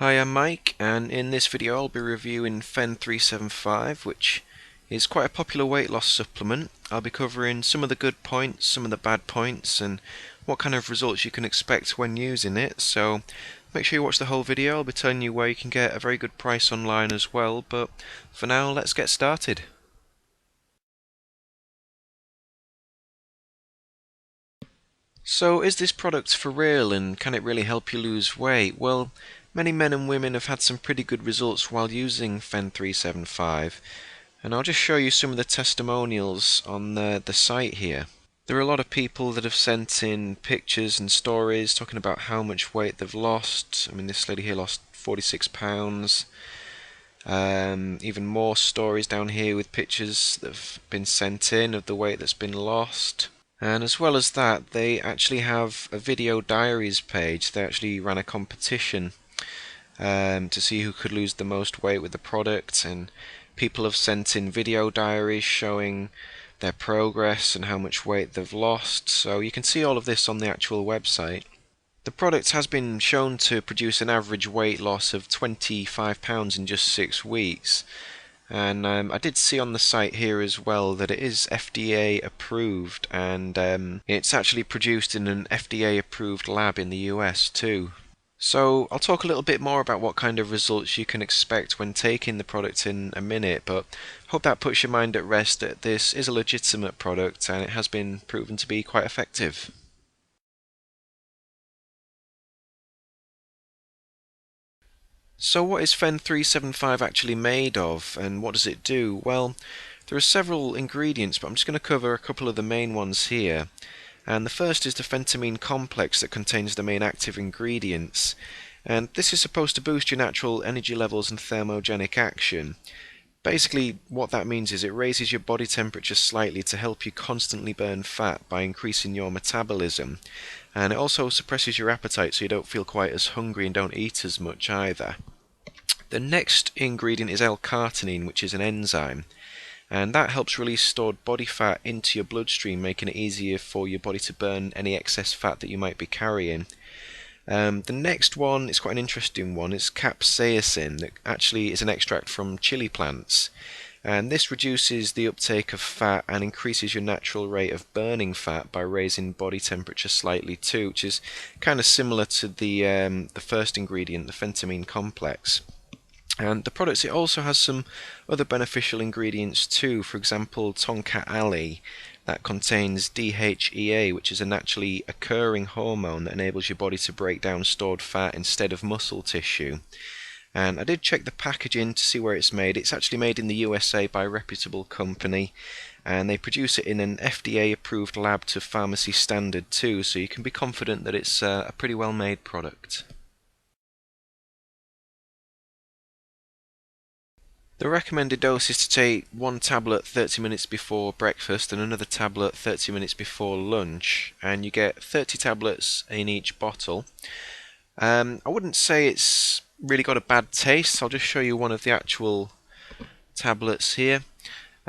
Hi, I'm Mike, and in this video I'll be reviewing Phen375, which is quite a popular weight loss supplement. I'll be covering some of the good points, some of the bad points, and what kind of results you can expect when using it. So make sure you watch the whole video. I'll be telling you where you can get a very good price online as well, but for now let's get started. So is this product for real, and can it really help you lose weight? Well, many men and women have had some pretty good results while using Phen375, and I'll just show you some of the testimonials on the site here. There are a lot of people that have sent in pictures and stories talking about how much weight they've lost. I mean, this lady here lost 46 pounds. Even more stories down here with pictures that have been sent in of the weight that's been lost. And as well as that, they actually have a video diaries page. They actually ran a competition to see who could lose the most weight with the product, and people have sent in video diaries showing their progress and how much weight they've lost. So you can see all of this on the actual website. The product has been shown to produce an average weight loss of 25 pounds in just 6 weeks. And I did see on the site here as well that it is FDA approved, and it's actually produced in an FDA approved lab in the US too. So I'll talk a little bit more about what kind of results you can expect when taking the product in a minute, but hope that puts your mind at rest that this is a legitimate product and it has been proven to be quite effective. So what is Phen375 actually made of, and what does it do? Well, there are several ingredients, but I'm just going to cover a couple of the main ones here. And the first is the phentamine complex that contains the main active ingredients. And this is supposed to boost your natural energy levels and thermogenic action. Basically, what that means is it raises your body temperature slightly to help you constantly burn fat by increasing your metabolism. And it also suppresses your appetite so you don't feel quite as hungry and don't eat as much either. The next ingredient is L-carnitine, which is an enzyme, and that helps release stored body fat into your bloodstream, making it easier for your body to burn any excess fat that you might be carrying. The next one is quite an interesting one. It's capsaicin, that actually is an extract from chili plants, and this reduces the uptake of fat and increases your natural rate of burning fat by raising body temperature slightly too, which is kind of similar to the first ingredient, the phentamine complex. And the product, it also has some other beneficial ingredients too. For example, tonka ali, that contains DHEA, which is a naturally occurring hormone that enables your body to break down stored fat instead of muscle tissue. And I did check the packaging to see where it's made. It's actually made in the USA by a reputable company, and they produce it in an FDA approved lab to pharmacy standard too, so you can be confident that it's a pretty well made product. The recommended dose is to take one tablet 30 minutes before breakfast and another tablet 30 minutes before lunch, and you get 30 tablets in each bottle. I wouldn't say it's really got a bad taste. I'll just show you one of the actual tablets here.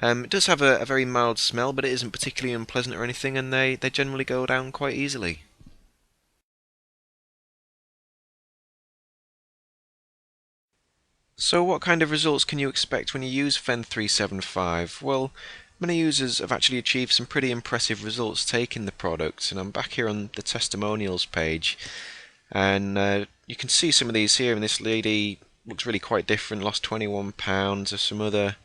It does have a very mild smell, but it isn't particularly unpleasant or anything, and they generally go down quite easily. So what kind of results can you expect when you use Phen375? Well, many users have actually achieved some pretty impressive results taking the product, and I'm back here on the testimonials page, and you can see some of these here, and this lady looks really quite different, lost 21 pounds. There's some other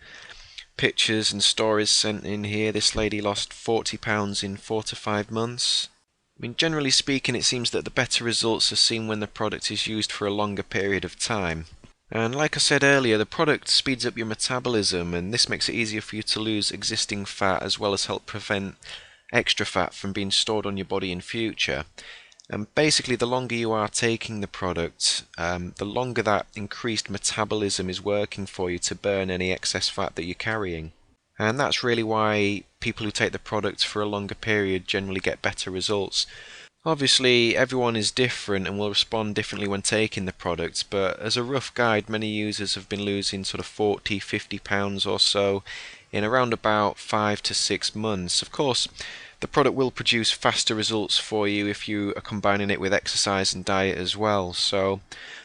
pictures and stories sent in here. This lady lost 40 pounds in 4 to 5 months. I mean, generally speaking, it seems that the better results are seen when the product is used for a longer period of time. And like I said earlier, the product speeds up your metabolism, and this makes it easier for you to lose existing fat as well as help prevent extra fat from being stored on your body in future. And basically, the longer you are taking the product, the longer that increased metabolism is working for you to burn any excess fat that you're carrying. And that's really why people who take the product for a longer period generally get better results. Obviously, everyone is different and will respond differently when taking the product, but as a rough guide, many users have been losing sort of 40–50 pounds or so in around about 5 to 6 months. Of course, the product will produce faster results for you if you are combining it with exercise and diet as well. So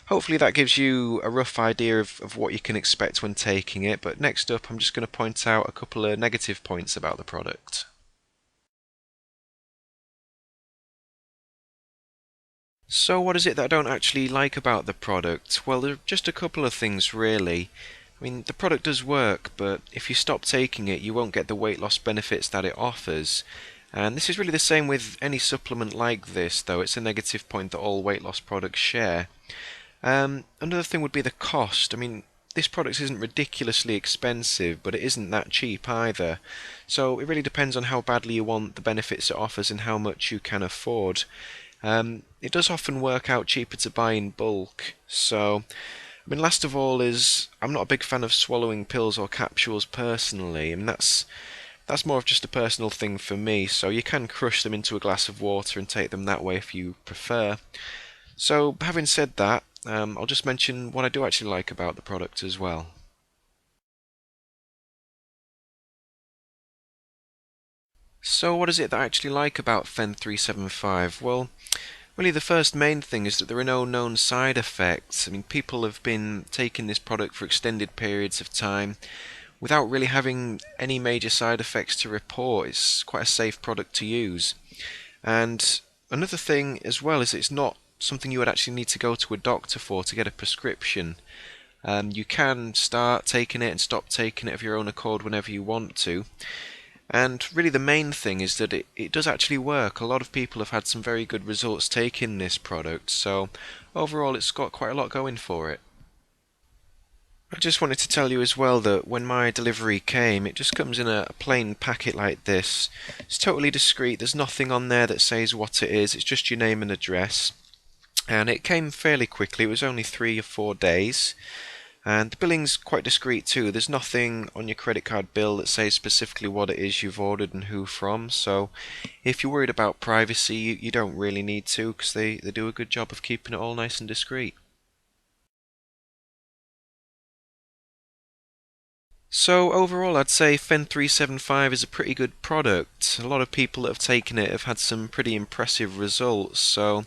hopefully that gives you a rough idea of what you can expect when taking it. But next up, I'm just going to point out a couple of negative points about the product. So what is it that I don't actually like about the product? Well, there are just a couple of things really. I mean, the product does work, but if you stop taking it, you won't get the weight loss benefits that it offers. And this is really the same with any supplement like this, though it's a negative point that all weight loss products share. Another thing would be the cost. I mean, this product isn't ridiculously expensive, but it isn't that cheap either. So it really depends on how badly you want the benefits it offers and how much you can afford. It does often work out cheaper to buy in bulk. So, I mean, last of all is I'm not a big fan of swallowing pills or capsules personally. I mean, that's more of just a personal thing for me. So you can crush them into a glass of water and take them that way if you prefer. So, having said that, I'll just mention what I do actually like about the product as well. So, what is it that I actually like about Phen375? Well, really, the first main thing is that there are no known side effects. I mean, people have been taking this product for extended periods of time without really having any major side effects to report. It's quite a safe product to use. And another thing as well is it's not something you would actually need to go to a doctor for to get a prescription. You can start taking it and stop taking it of your own accord whenever you want to. And really the main thing is that it does actually work. A lot of people have had some very good results taking this product, so overall it's got quite a lot going for it. I just wanted to tell you as well that when my delivery came, it just comes in a plain packet like this. It's totally discreet, there's nothing on there that says what it is, it's just your name and address. And it came fairly quickly, it was only 3 or 4 days. And the billing's quite discreet too. There's nothing on your credit card bill that says specifically what it is you've ordered and who from. So if you're worried about privacy, you don't really need to, because they do a good job of keeping it all nice and discreet. So overall, I'd say Phen375 is a pretty good product. A lot of people that have taken it have had some pretty impressive results. So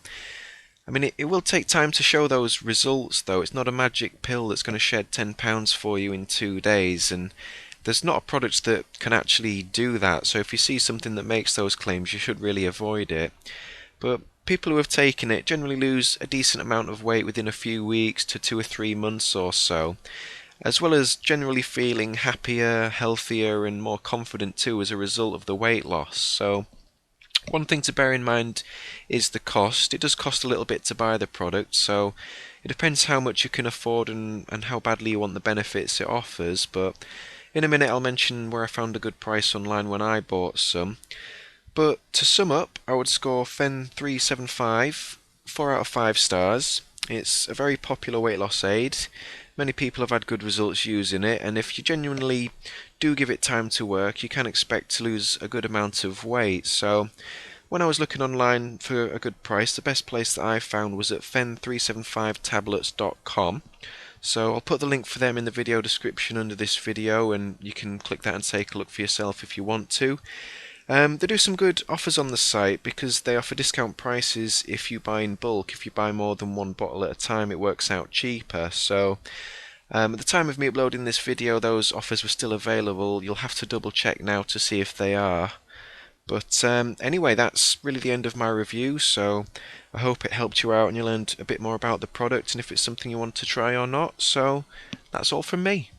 I mean, it will take time to show those results, though. It's not a magic pill that's going to shed £10 for you in 2 days, and there's not a product that can actually do that. So if you see something that makes those claims, you should really avoid it. But people who have taken it generally lose a decent amount of weight within a few weeks to 2 or 3 months or so, as well as generally feeling happier, healthier, and more confident too as a result of the weight loss. So one thing to bear in mind is the cost. It does cost a little bit to buy the product, so it depends how much you can afford and how badly you want the benefits it offers. But in a minute I'll mention where I found a good price online when I bought some. But to sum up, I would score Phen375 4 out of 5 stars. It's a very popular weight loss aid. Many people have had good results using it, and if you genuinely do give it time to work, you can expect to lose a good amount of weight. So when I was looking online for a good price, the best place that I found was at Phen375tablets.com. So I'll put the link for them in the video description under this video, and you can click that and take a look for yourself if you want to. They do some good offers on the site because they offer discount prices if you buy in bulk. If you buy more than one bottle at a time, it works out cheaper. So at the time of me uploading this video, those offers were still available. You'll have to double check now to see if they are. But anyway, that's really the end of my review, so I hope it helped you out and you learned a bit more about the product and if it's something you want to try or not. So that's all from me.